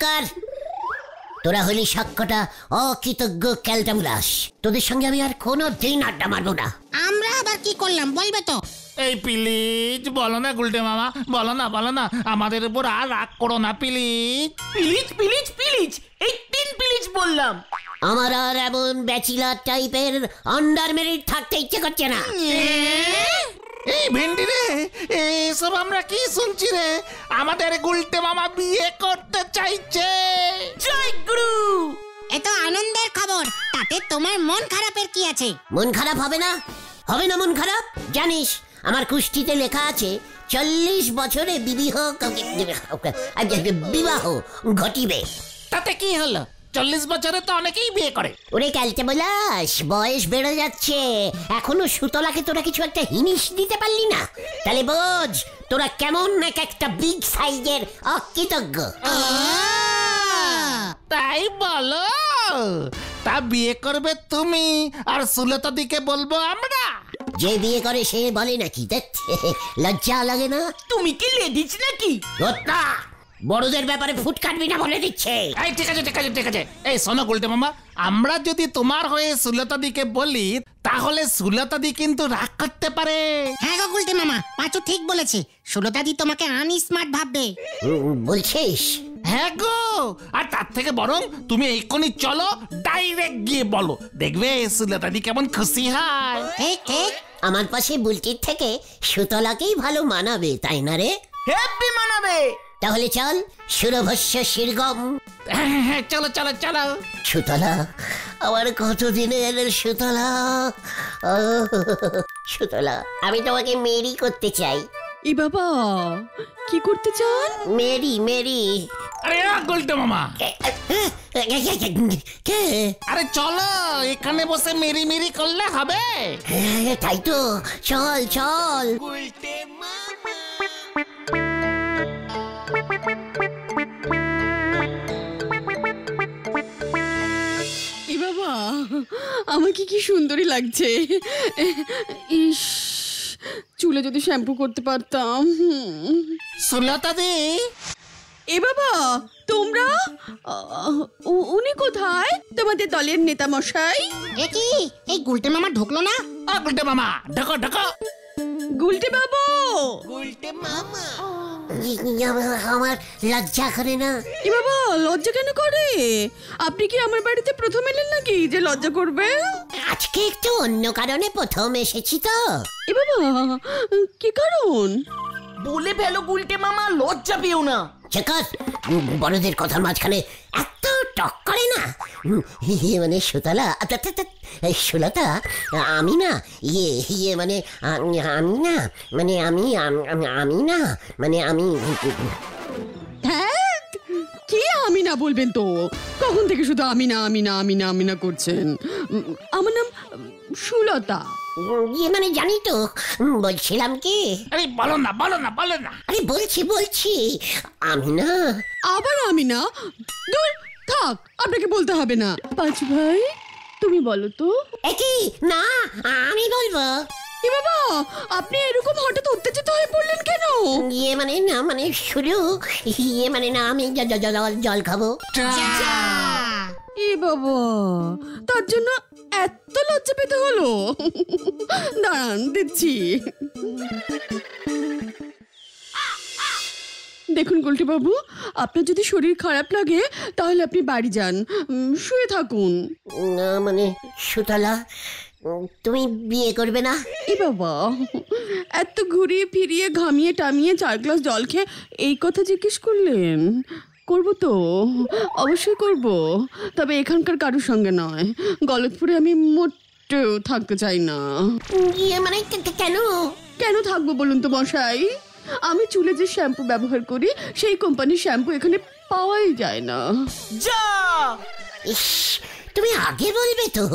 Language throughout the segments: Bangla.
কর। তোরা হলি সবকটা অকৃতজ্ঞ ক্যালটাবুলাস। তোদের সঙ্গে আমি আর কোনো দিন আড্ডা মারবো না। আমরা আবার কি করলাম বলবে তো? এই প্লিজ বলো না গুলটে মামা, বলো না আমাদের উপর আর রাগ করো না প্লিজ। প্লিজ এই 3 প্লিজ বললাম। আমার আর এমন ব্যাচেলর টাইপের আন্ডারমেরিট থাকতে ইচ্ছে করছে না। এই ভেন্ডি রে, এসব আমরা কি শুনছি রে? আমাদের গুলটে মামা বিয়ে করতে চাইছে। জয় গুরু। এ তো আনন্দের খবর, তাতে তোমার মন খারাপের কি আছে? মন খারাপ হবে না মন খারাপ। জানিস আমার কুষ্টিতে লেখা আছে 40 বছরে বিবাহ ঘটিবে। তাতে কি হলো? 40 বছরে তো অনেকেই বিয়ে করে। ওরে ক্যালতে বলাস, বয়স বেড়ে যাচ্ছে, এখনো সুতলাকে তোরা কিছু একটা হিনিস দিতে পারলি না। তাহলে বোঝ তোরা কেমন একটা বিগ সাইজের অকৃতজ্ঞ। তাই বলো? তা বিয়ে করবে তুমি আর সুলতা দিকে বলবো আমরা? যে বিয়ে করে সে বলে নাকি? লজ্জা লাগে না? তুমি কি লেডিজ নাকি? বড়দের ব্যাপারে ফুট কাটবি না বলে দিচ্ছে। এই ঠিক আছে। এই শোনো গুলটে মামা, আমরা যদি তোমার হয়ে সুলতা দিকে বলি তাহলে সুলতা দি কিন্তু রাগ করতে পারে। হ্যাঁ গো গুলটে মামা, পাঁচু ঠিক বলেছে। সুলতা দি তোমাকে আনস্মার্ট ভাববে। বলছিস? হ্যাঁ গো, আর তার থেকে বরং তুমি এক্ষুনি চলো, ডাইরেক্ট গিয়ে বলো, দেখবে সুলতা দি কেমন খুশি হয়। ঠিক। আমার পাশে বুলটির থেকে সুতলাকেই ভালো মানাবে, তাই না রে? হেব্বি মানাবে। তাহলে চল, সুরভস্য শিরগম। হ্যাঁ চলো। সুতলা, আমার কতদিনের সুতলা। সুতলা, আমি তোমাকে মেরি করতে চাই। ই বাবা, কি করতে চান? মেরি। আরে গুলটে মামা, কে? আরে চলো, এখানে বসে মেরি করলে হবে। তাই তো, চল। বাবা, আমাকে কি সুন্দরী লাগছে। ইস, চুলে যদি শ্যাম্পু করতে পারতাম। সুলতা দি। এ বাবা, তোমরা? উনি কোথায়? তোমাদের দলের নেতা মশাই? এ কি, এই গুলটে মামা ঢুকলো না? গুলটে মামা ঢোকো। গুলটে বাবু। আমার লজ্জা করে না। এ বাবা, লজ্জা কেন করে? আপনি কি আমার বাড়িতে প্রথম এলেন নাকি যে লজ্জা করবে? আজকে একটু অন্য কারণে প্রথম এসেছি তো। এ বাবা, কি কারণ? বলে ফেলো গুলটে মামা, লজ্জা পেও না। চেকার, বড়দের কথার মাঝখানে এত টক করে না। মানে সুতলা, সুলতা, আমি না আমি হ্যাঁ, কি আমি না বলবেন তো? কখন থেকে শুধু আমি না করছেন? আমার নাম সুলতা। জানি তো, বলছিলাম কি। আরে বলো না। আরে বলছি আমি না। আবার আমি না? দূর থাক, আপনাকে বলতে হবে না। পাঁচু ভাই, তুমি বলো তো। একই না, আমি বলবো। এ বাবা, আপনি এরকম হঠাৎ উত্তেজিত হয়ে পড়লেন কেন? শুরু না, আমি জল খাবো। এ বাবা, তার জন্য এত লজ্জা পেতে হলো? দাঁড়ান, দিচ্ছি। দেখুন গুলটে বাবু, আপনার যদি শরীর খারাপ লাগে তাহলে আপনি বাড়ি যান, শুয়ে থাকুন। না সুতলা, তুমি বিয়ে করবে না? এ বাবা, এত ঘুরিয়ে ফিরিয়ে ঘামিয়ে টামিয়ে 4 গ্লাস জল খেয়ে এই কথা জিজ্ঞেস করলেন? করবো তো, অবশ্যই করব, তবে এখানকার কারোর সঙ্গে নয়। গলতপুরে আমি মোটেও থাকতে চাই না। কেন থাকবো বলুন তো মশাই? আমি চুলে যে শ্যাম্পু ব্যবহার করি সেই কোম্পানির শ্যাম্পু এখানে পাওয়াই যায় না। যা, তুমি আগে বলবে তো,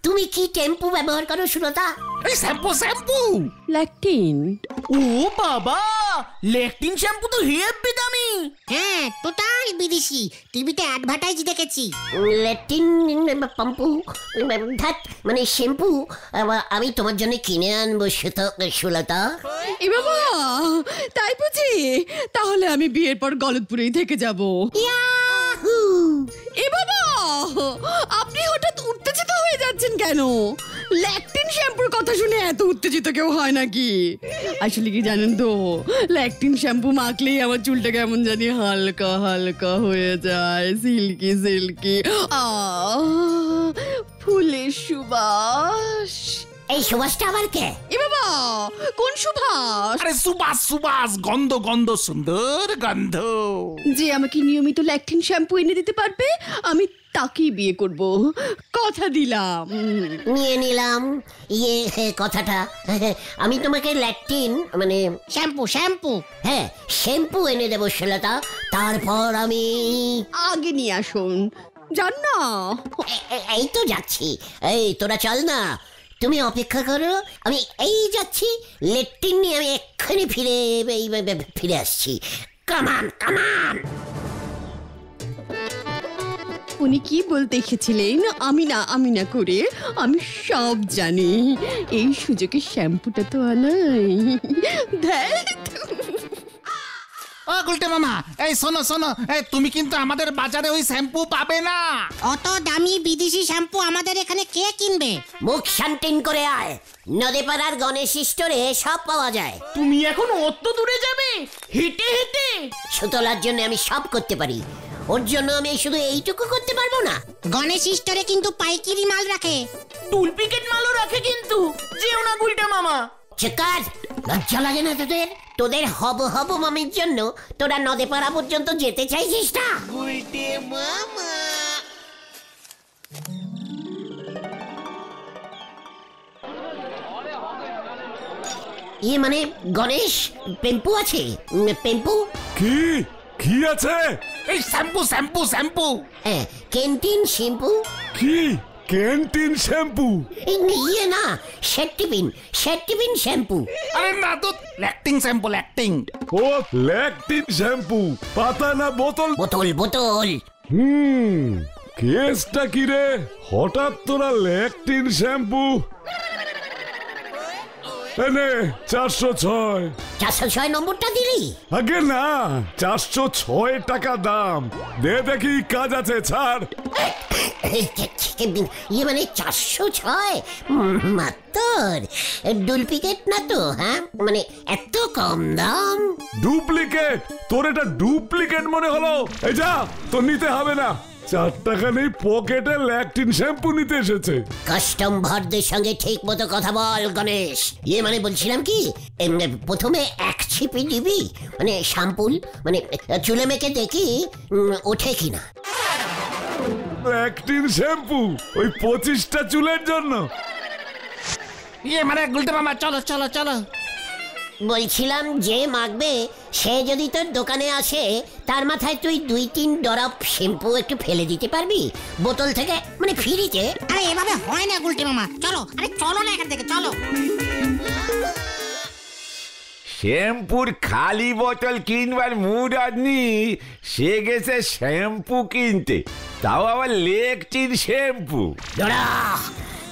তুমি কি টেম্পু ব্যবহার করো সুলতা? শ্যাম্পু ল্যাকটিন। ও বাবা, ল্যাকটিন শ্যাম্পু তো হেব্বি দামি। হ্যাঁ, টোটাল বিদেশি। টিভিতে অ্যাডভার্টাইজ দেখেছি। ল্যাকটিন পাম্পু, শ্যাম্পু আমি তোমার জন্য কিনে আনবো সুলতা। এ বাবা, তাই বুঝি? তাহলে আমি বিয়ের পর গলতপুরেই থেকে যাব। আপনি হঠাৎ উত্তেজিত হয়ে যাচ্ছেন কেন? ল্যাকটিন শ্যাম্পুর কথা শুনে এত উত্তেজিত কেউ হয় নাকি? আসলে কি জানেন তো, ল্যাকটিন শ্যাম্পু মাখলেই আমার চুলটা কেমন জানি হালকা হালকা হয়ে যায়, সিল্কি সিল্কি, ফুলের সুবাস। এই সুবাসটা আবার কে? এ বাবা, কোন সুবাস? আরে সুবাস সুবাস, গন্ধ গন্ধ, সুন্দর গন্ধ। যে আমাকে নিয়মিত ল্যাকটিন শ্যাম্পু এনে দিতে পারবে, আমি তাকেই বিয়ে করব, কথা দিলাম। নিয়ে নিলাম কথাটা। আমি তোমাকে ল্যাকটিন মানে শ্যাম্পু শ্যাম্পু হ্যাঁ শ্যাম্পু এনে দেবো সুলতা। তারপর আমি আগে নিয়ে আসুন, জান না। এই তো যাচ্ছি। এই তোরা চল না, তুমি অপেক্ষা করো, আমি এই যাচ্ছি। ল্যাকটিন নিয়ে আমি এক্ষুনি ফিরে আসছি। কামান কামান। উনি কি বলতে এসেছিলেন আমি না করে আমি সব জানি। এই সুযোগে শ্যাম্পুটা তো আনাই। ও গুলটে মামা, এই শোনো শোনো, এই তুমি কিন্তু আমাদের বাজারে ওই শ্যাম্পু পাবে না। অত দামি বিদেশি শ্যাম্পু আমাদের এখানে কে কিনবে? মুখ শান্তিন করে আয়। নদীপাড়ার গণেশ স্টোরে সব পাওয়া যায়। তুমি এখন অত দূরে যাবে হেঁটে হেঁটে? সুতলার জন্য আমি সব করতে পারি, ওর জন্য আমি শুধু এইটুকু করতে পারবো না? গণেশ স্টোরে কিন্তু পাইকারি মাল রাখে, ডুপ্লিকেট মালও রাখে কিন্তু। যেও না গুলটে মামা। চেকার, লজ্জা লাগে না তোদের? তোদের হব হব মামির জন্য তোরা নদীপাড়া পর্যন্ত যেতে চাইছিস না? মানে গণেশ, পেম্পু আছে? পেম্পু কি কি আছে? এই শ্যাম্পু শ্যাম্পু শ্যাম্পু। হ্যাঁ, ক্যান্টিন শ্যাম্পু। কি ক্যান্টিন শ্যাম্পু? না, শেটটিপিন শ্যাম্পু। আরে না তো, ল্যাকটিং শ্যাম্পু, ল্যাকটিং। ও ল্যাকটিন শ্যাম্পু। পাতা না বোতল? বোতল। কেসটা কি রে? হঠাৎ তোরা ল্যাকটিন শ্যাম্পু? এনে 406। 406 নম্বরটা দিলি? আগে না, 406 টাকা দাম। দে দেখি কাজ আছে, ছাড়। মানে 406 মাত্র? ডুপ্লিকেট না তো? হ্যাঁ, মানে এত কম দাম? ডুপ্লিকেট? তোর এটা ডুপ্লিকেট মনে হলো? এই যা, তোর নিতে হবে না। 4 টাকা নেই পকেটে, ল্যাকটিন শ্যাম্পু নিতে এসেছে। কাস্টম ভারদের সঙ্গে ঠিক মতো কথা বল গণেশ। মানে বলছিলাম কি, প্রথমে এক ছিপি দিবি, মানে শ্যাম্পুল, মানে চুলে মেখে দেখি ওঠে কিনা। ল্যাকটিন শ্যাম্পু ওই 25টা চুলের জন্য? মানে গুলটে মামা, চলো চলো চলো। বলছিলাম যে মাখবে সে যদি তোর দোকানে আসে, তার মাথায় তুই 2-3 ড্রপ শ্যাম্পু একটু ফেলে দিতে পারবি বোতল থেকে, মানে ফ্রিতে। আরে এভাবে হয় না গুলটে মামা, চলো, আরে চলো না এখান থেকে, চলো। শ্যাম্পুর খালি বোতল কিনবার মুড আদনি, সে গেছে শ্যাম্পু কিনতে, তাও আবার লেকটিন শ্যাম্পু।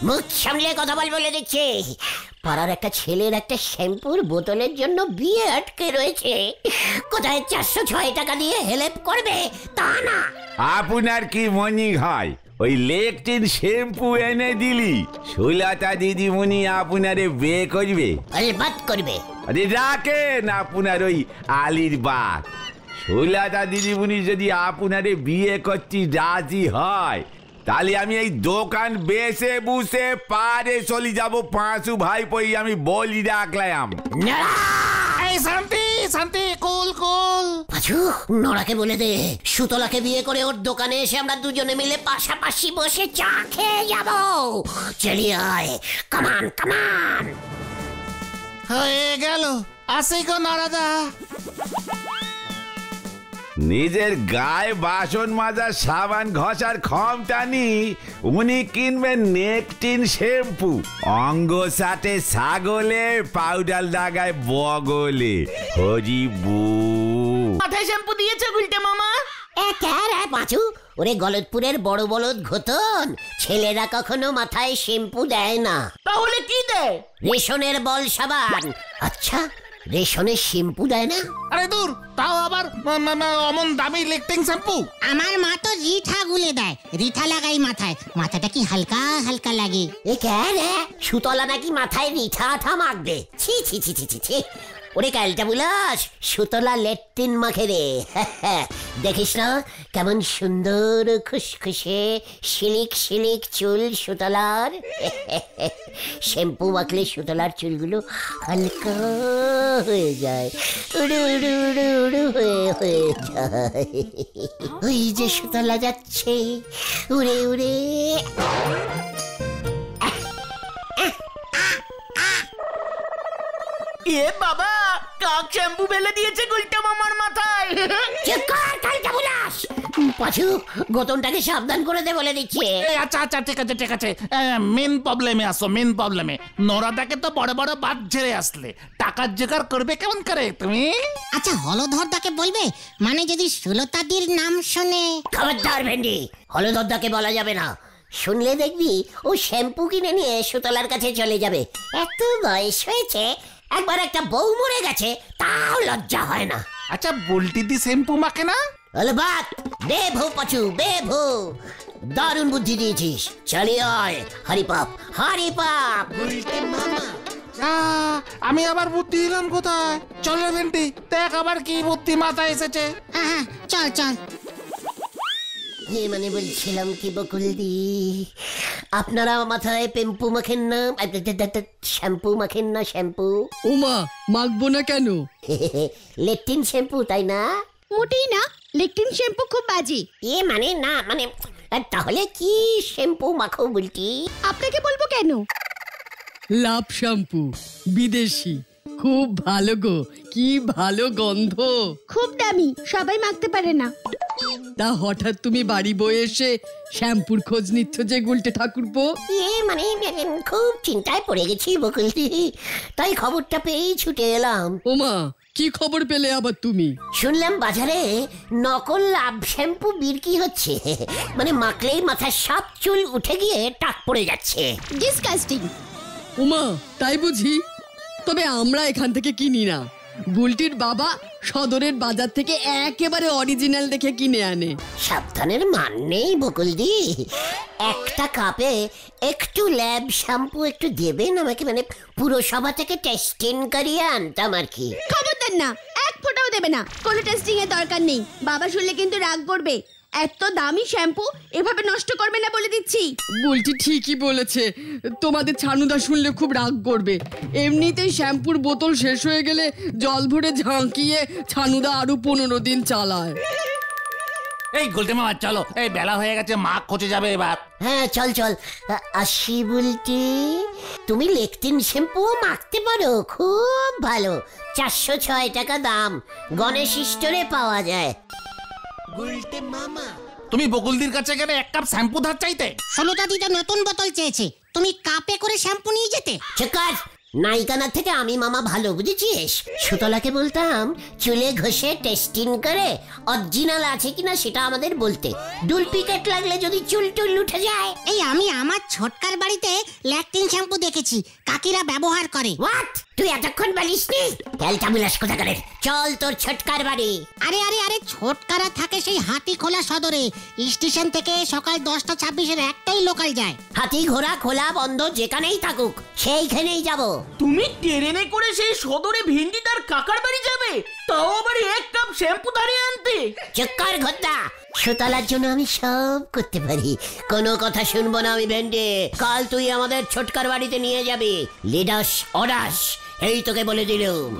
মুখ সামলে কথা বল বলে দিচ্ছে। পাড়ার একটা ছেলের একটা শ্যাম্পুর বোতলের জন্য বিয়ে আটকে রয়েছে। কোথায় 406 টাকা দিয়ে হেল্প করবে তা না। আপনার কি মনে হয় ওই লেকটিন শ্যাম্পু এনে দিলি সুলতা দিদিমণি আপনারে বিয়ে করবে? আরে বাদ করবে। আরে রাখেন আপনার ওই আলির বাদ। সুলতা দিদিমণি যদি আপনারে বিয়ে করতে রাজি হয়, তাহলে আমি এই দোকান বেসে বুসে পারে চলে যাব। পাঁচু ভাই পই আমি বলি রাখলাম। এই শান্তি শান্তি, কুল কুল। পাঁচু, নড়াকে বলে দে সুতলাকে বিয়ে করে ওর দোকানে এসে আমরা দুজনে মিলে পাশাপাশি বসে চা খেয়ে যাব। চলিয়ে আয়, কামান কামান। হয়ে গেল, আসি গো নারাদা। নিজের গায়ে বাসন মাজার সাবান ঘষার ক্ষমতা নি, উনি কিনবেন নেকটিন শ্যাম্পু। অঙ্গ সাথে ছাগলে, পাউডার লাগায় বগলে। হরিবু মাথায় শ্যাম্পু দিয়েছে গুলটে মামা? পাঁচু, ওরে গলতপুরের বড় বলদ ঘোতন, ছেলেরা কখনো মাথায় শ্যাম্পু দেয় না। তাহলে কি দেয়? রেশনের বল সাবান। আচ্ছা, রেশনের শ্যাম্পু দেয় না? আরে দূর, তাও আবার অমন দামি লেকটিং শ্যাম্পু। আমার মা তো রিঠা গুলে দেয়, রিঠা লাগাই মাথায়, মাথাটা কি হালকা হালকা লাগে। এ কেন সুতলা নাকি মাথায় রিঠা আঠা মাখবে? ছি ছি ছি ছি ছি ছি। ওরে ক্যালটা বুলাস, সুতলা লেট্রিন মাখে রে। দেখিস না কেমন সুন্দর খুশখুশে শিলিক শিলিক চুল সুতলার। শ্যাম্পু মাখলে সুতলার চুলগুলো হালকা হয়ে যায়, উড়ু উড়ু উড়ু উড়ু হয়ে যায়। ওই যে সুতলা যাচ্ছে উড়ে উড়ে। এ বাবা, কাক শ্যাম্পু ফেলে দিয়েছে গুলটে মামার মাথায়। পাঁচু, গতনটাকে সাবধান করে দে বলে দিচ্ছে। আচ্ছা আচ্ছা, ঠিক আছে ঠিক আছে। মেন প্রবলেমে আসো, মেন প্রবলেমে। নরাদাকে তো বড় বড় বাদ ঝেড়ে আসলে, টাকার জোগাড় করবে কেমন করে তুমি? আচ্ছা হলধরদাকে বলবে, মানে যদি সুলতাদির নাম শুনে। খবরদার ভেন্ডি, হলদরদাকে বলা যাবে না। শুনলে দেখবি ও শ্যাম্পু কিনে নিয়ে সুতলার কাছে চলে যাবে। এত বয়স হয়েছে, একবার একটা বউ মরে গেছে তাও লজ্জা হয় না। আচ্ছা বুলটিদি শ্যাম্পু মাখে না? অলবাত বেভু পাচু বেভু, দারুণ বুদ্ধি দিয়েছিস। চালিয়ে আয়, হরিপাপ হরিপাপ। আমি আবার বুদ্ধি দিলাম কোথায়? চল রে ভেন্টি, দেখ আবার কি বুদ্ধি মাথায় এসেছে। হ্যাঁ চল চল। মানে বলছিলাম কি বকুলদি, আপনারা মাথায় পেম্পু মাখেন না, শ্যাম্পু মাখেন না? শ্যাম্পু ওমা, মাখবো না কেন? লেট্রিন শ্যাম্পু, তাই না? মোটেই না, লেকটিন শ্যাম্পু খুব বাজে। এ মানে না, মানে তাহলে কি শ্যাম্পু মাখো বলটি? আপনাকে বলবো কেন? লাভ শ্যাম্পু, বিদেশি, খুব ভালো গো, কি ভালো গন্ধ। খুব দামি, সবাই মাখতে পারে না। তা হঠাৎ তুমি বাড়ি বয়ে এসে শ্যাম্পুর খোঁজ নিচ্ছ যে গুলটে ঠাকুরপো? এ মানে খুব চিন্তায় পড়ে গেছি বকুলদি, তাই খবরটা পেয়েই ছুটে এলাম। ওমা, কি খবর পেলে আবার তুমি? শুনলাম বাজারে নকল লাভ শ্যাম্পু বিক্রি হচ্ছে, মানে মাখলেই মাথার সব চুল উঠে গিয়ে টাক পড়ে যাচ্ছে। ডিসকাস্টিং। ওমা, তাই বুঝি? তবে আমরা এখান থেকে কিনি না, বুলটির বাবা সদরের বাজার থেকে একেবারে অরিজিনাল দেখে কিনে আনে। সাবধানের মান নেই বকুলদি, একটা কাপে একটু ল্যাব শ্যাম্পু একটু দেবেন আমাকে, মানে পুরসভা থেকে টেস্টিং করিয়ে আনতাম আর কি। খবরদার না, এক ফোঁটাও দেবে না, কোনো টেস্টিং এর দরকার নেই। বাবা শুনলে কিন্তু রাগ করবে। এত দামি শ্যাম্পু এভাবে নষ্ট করবে না বলে দিচ্ছি। বুলটি ঠিকই বলেছে, তোমাদের ছানুদা শুনলে খুব রাগ করবে। এমনিতেই শ্যাম্পুর বোতল শেষ হয়ে গেলে জল ভরে ঝাঁকিয়ে ছানুদা আরো 15 দিন চালায়। এই গুলটে মামা চলো, এই বেলা হয়ে গেছে, মা খোঁজে যাবে এবার। হ্যাঁ চল চল, আসি বুলটি। তুমি লেকটিন শ্যাম্পু মাখতে পারো, খুব ভালো, 406 টাকা দাম, গণেশ স্টোরে পাওয়া যায়। তুমি বকুলদির কাছে গেলে এক কাপ শ্যাম্পু ধার চাইতে। সুলতাদি তো নতুন বোতল চেয়েছে, তুমি কাপে করে শ্যাম্পু নিয়ে যেতে। চেকার, নাইকানার থেকে আমি মামা ভালো, বুঝেছিস? সুতলাকে বলতাম চুলে ঘষে টেস্টিং করে অরিজিনাল আছে কিনা সেটা আমাদের বলতে, ডুপ্লিকেট লাগলে যদি চুল টুল উঠে যায়। এই আমি আমার ছোটকার বাড়িতে ল্যাকটিন শ্যাম্পু দেখেছি, কাকিরা ব্যবহার করে। হোয়াট? তুই এতক্ষণ বলিসনি? ক্যালটা বিলাস কোথাকারে, চল তোর ছোটকার বাড়ি। আরে আরে আরে, ছোটকারা থাকে সেই হাতি খোলা সদরে, স্টেশন থেকে সকাল 10টা 26-এর একটাই লোকাল যায়। হাতি ঘোড়া খোলা বন্ধ যেখানেই থাকুক সেইখানেই যাব। তুমি ট্রেনে করে সেই সদরে ভেন্ডি তার কাকার বাড়ি যাবে, তাও আবার এক কাপ শ্যাম্পু দাঁড়িয়ে আনতে? চক্কর ঘোদ্দা, সুতলার জন্য আমি সব করতে পারি, কোনো কথা শুনবো না আমি ভেন্ডি। কাল তুই আমাদের ছোটকার বাড়িতে নিয়ে যাবি, লিডাস অডাস, এই তোকে বলে দিলুম।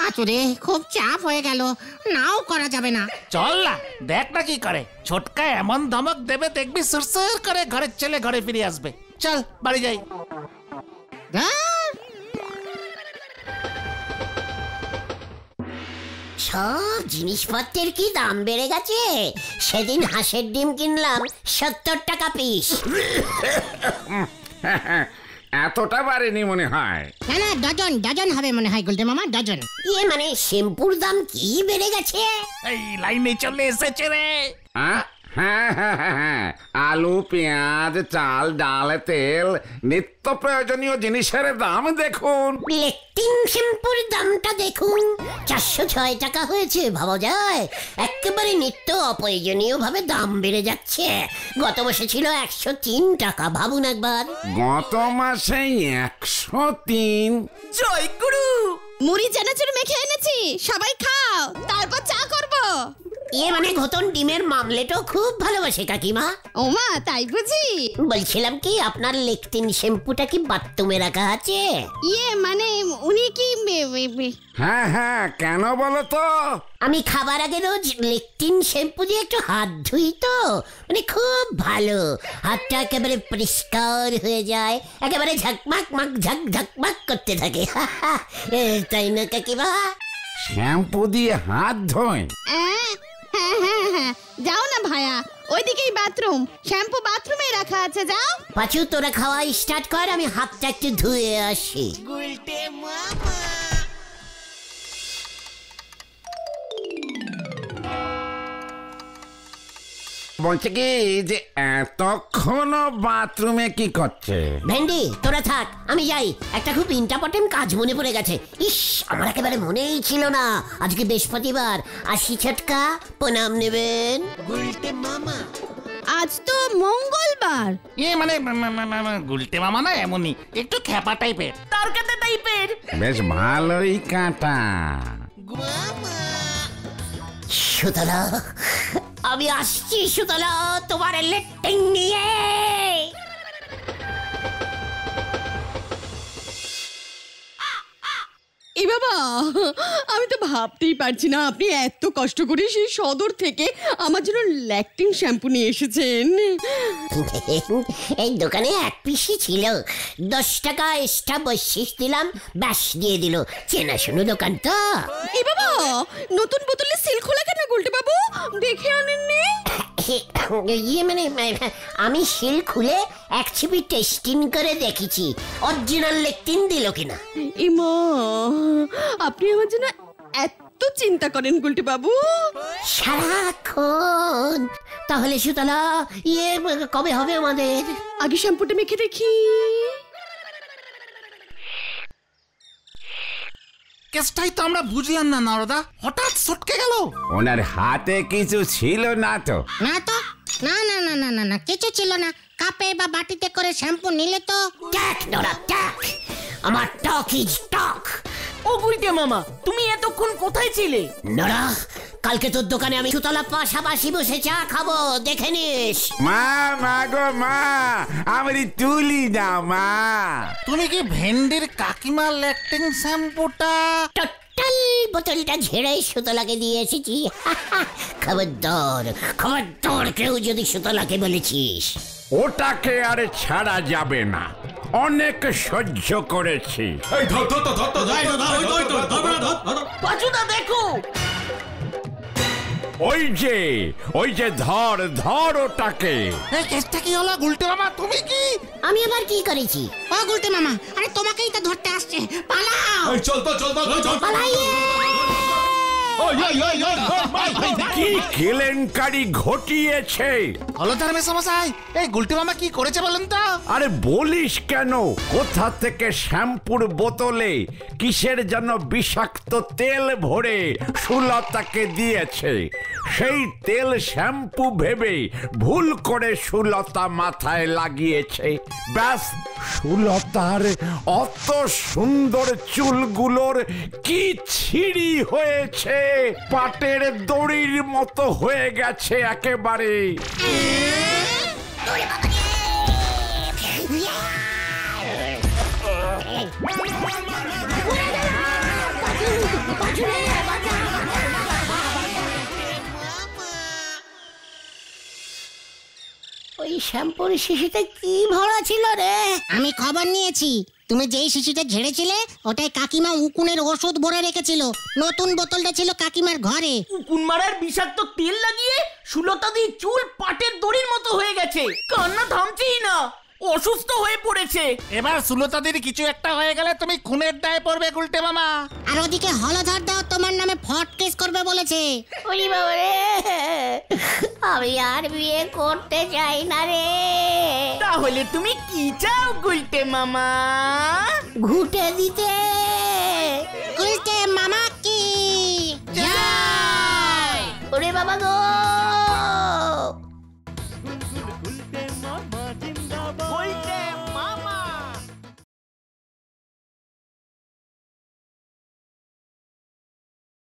আচুরে, খুব চাপ হয়ে গেল, নাও করা যাবে না। চল না, দেখ না কি করে। ছোটকা এমন ধমক দেবে দেখবি, সুরসুর করে ঘরের ছেলে ঘরে ফিরে আসবে। চল বাড়ি যাই। সব জিনিসপত্রের কি দাম বেড়ে গেছে। সেদিন হাঁসের ডিম কিনলাম 70 টাকা পিস। এতটা বাড়েনি মনে হয়। না না, ডজন ডজন হবে মনে হয় গুলটে মামা, ডজন। ইয়ে মানে শ্যাম্পুর দাম কি বেড়ে গেছে? এই লাইনে চলে এসেছে রে। হ্যাঁ হ্যাঁ হ্যাঁ হ্যাঁ, আলু পেঁয়াজ চাল ডাল তেল নিত্য প্রয়োজনীয় জিনিসের দাম দেখুন। লেকটিন শ্যাম্পুর দামটা দেখুন, 406 টাকা হয়েছে। ভাবা যায়, একেবারে নিত্য অপ্রয়োজনীয় ভাবে দাম বেড়ে যাচ্ছে। গত মাসে ছিল 103 টাকা, ভাবুন একবার। গত মাসে 103? জয় গুরু। মুড়ি চানাচুর মেখে এনেছি, সবাই খাও, তারপর চা করব। মানে ঘটন ডিমের মামলেটও খুব ভালোবাসে কাকিমা। ওমা, তাই বুঝি? বলছিলাম কি, আপনার লেকটিন শ্যাম্পুটা কি বাথরুমে রাখা আছে? মানে উনি কি হ্যাঁ হ্যাঁ, কেন বলো তো? আমি খাবার আগে রোজ লেকটিন শ্যাম্পু দিয়ে একটু হাত ধুই তো, মানে খুব ভালো, হাতটা একেবারে পরিষ্কার হয়ে যায়, একেবারে ঝকমাক মাক ঝক ঝকমাক করতে থাকে। তাই না কাকিমা? শ্যাম্পু দিয়ে হাত ধোয়? হ্যাঁ হ্যাঁ হ্যাঁ, যাও না ভায়া, ওইদিকেই বাথরুম, শ্যাম্পু বাথরুমে রাখা আছে, যাও। পাঁচু, তোরা খাওয়া স্টার্ট কর, আমি হাতটা একটু ধুয়ে আসি। বলছে কি যে এতক্ষণ বাথরুমে কি করছে? ভেন্ডি, তোরা থাক, আমি যাই, একটা খুব ইম্পর্টেন্ট কাজ মনে পড়ে গেছে। ইস, আমার একেবারে মনেই ছিল না। আজকে বৃহস্পতিবার, আসি ছটকা, প্রণাম নেবেন। আজ তো মঙ্গলবার। মানে গুলটে মামা না এমনই একটু খ্যাপা টাইপের। তার কাটা টাইপের। বেশ ভালোই কাটা। সুতলা, আমি আসছি সুতলা, তোমার লেট্টিং নিয়ে। এ বাবা, আমি তো ভাবতেই পারছি না আপনি এত কষ্ট করে সেই সদর থেকে আমার জন্য ল্যাকটিন শ্যাম্পু নিয়ে এসেছেন। এই দোকানে এক পিসি ছিল, 10 টাকা এক্সট্রা বসিস দিলাম, ব্যাস দিয়ে দিল। চেনাশোনা দোকান তো। এ বাবা, নতুন বোতলে সিল খোলা কেন গুলটে বাবু? দেখে আনেননি? মানে আমি সিল খুলে এক ছিপি টেস্টিং করে দেখেছি অরিজিনাল লেকটিন দিল কিনা। ইমা, আপনি আমার জন্য এত চিন্তা করেন গুলটে বাবু? সারাক্ষণ। তাহলে সুতলা, কবে হবে আমাদের? আগে শ্যাম্পুটা মেখে দেখি। কেসটাই তো আমরা বুঝলাম না নরদা, হঠাৎ সটকে গেল। ওনার হাতে কিছু ছিল না তো? না তো, না না না না না না, কিছু ছিল না। কাপে বা বাটিতে করে শ্যাম্পু নিলে তো। ট্যাক নোরা ট্যাক, আমার টক ইজ টক। ও গুলটে মামা, তুমি এতক্ষণ কোথায় ছিলে? নোরা, কালকে তোর দোকানে আমি সুতলা পাশাপাশি বসে চা খাবো, দেখে নিস। মা, মা গো মা, আমারই তুলি না মা। তুমি কি ভেন্ডির কাকিমার ল্যাকটিং শ্যাম্পুটা? টোটাল বোতলটা ঝেড়ে সুতলাকে দিয়ে এসেছি। খবরদার, খবরদার কেউ যদি সুতলাকে বলেছিস। ওটাকে আর ছাড়া যাবে না, অনেক সহ্য করেছি। পাচুদা দেখো, ওই যে ধর ধর ওটাকে। এই কেসটা কি হলো গুলটে মামা? তুমি কি? আমি আবার কি করেছি? ও গুলটে মামা, আরে তোমাকেই তো ধরতে আসছে, পালাও। পালাইয়ে! কি কেলেঙ্কারি ঘটিয়েছে? হলদার মেশামশাই, এই গুলটে মামা কি করেছে বলেন তো? আরে বলিস কেন, কোথা থেকে শ্যাম্পুর বোতলে কিসের যেন বিষাক্ত তেল ভরে সুলতাকে দিয়েছে। সেই তেল শ্যাম্পু ভেবে ভুল করে সুলতা মাথায় লাগিয়েছে। ব্যাস, সুলতার অত সুন্দর চুলগুলোর কি ছিঁড়ি হয়েছে, পাটের দড়ির মতো হয়ে গেছে একেবারে। ওই শ্যাম্পুর শিশিতে কি ভরা ছিল রে? আমি খবর নিয়েছি, তুমি যেই শিশিটা ঝেড়েছিলে ওটাই কাকিমা উকুনের ওষুধ ভরে রেখেছিল। নতুন বোতলটা ছিল কাকিমার ঘরে। উকুন মারার বিষাক্ত তেল লাগিয়ে সুলতা দি চুল পাটের দড়ির মতো হয়ে গেছে, কান্না থামছেই না, অসুস্থ হয়ে পড়েছে। এবার সুলতাদের কিছু একটা হয়ে গেলে তুমি খুনের দায়ে পড়বে গুলটে মামা। আর ওদিকে হলধর দাও তোমার নামে ফট কেস করবে বলেছে। ওরে বাবা রে, আমি আর বিয়ে করতে চাই না রে। তাহলে তুমি কি চাও গুলটে মামা? ঘুটে দিতে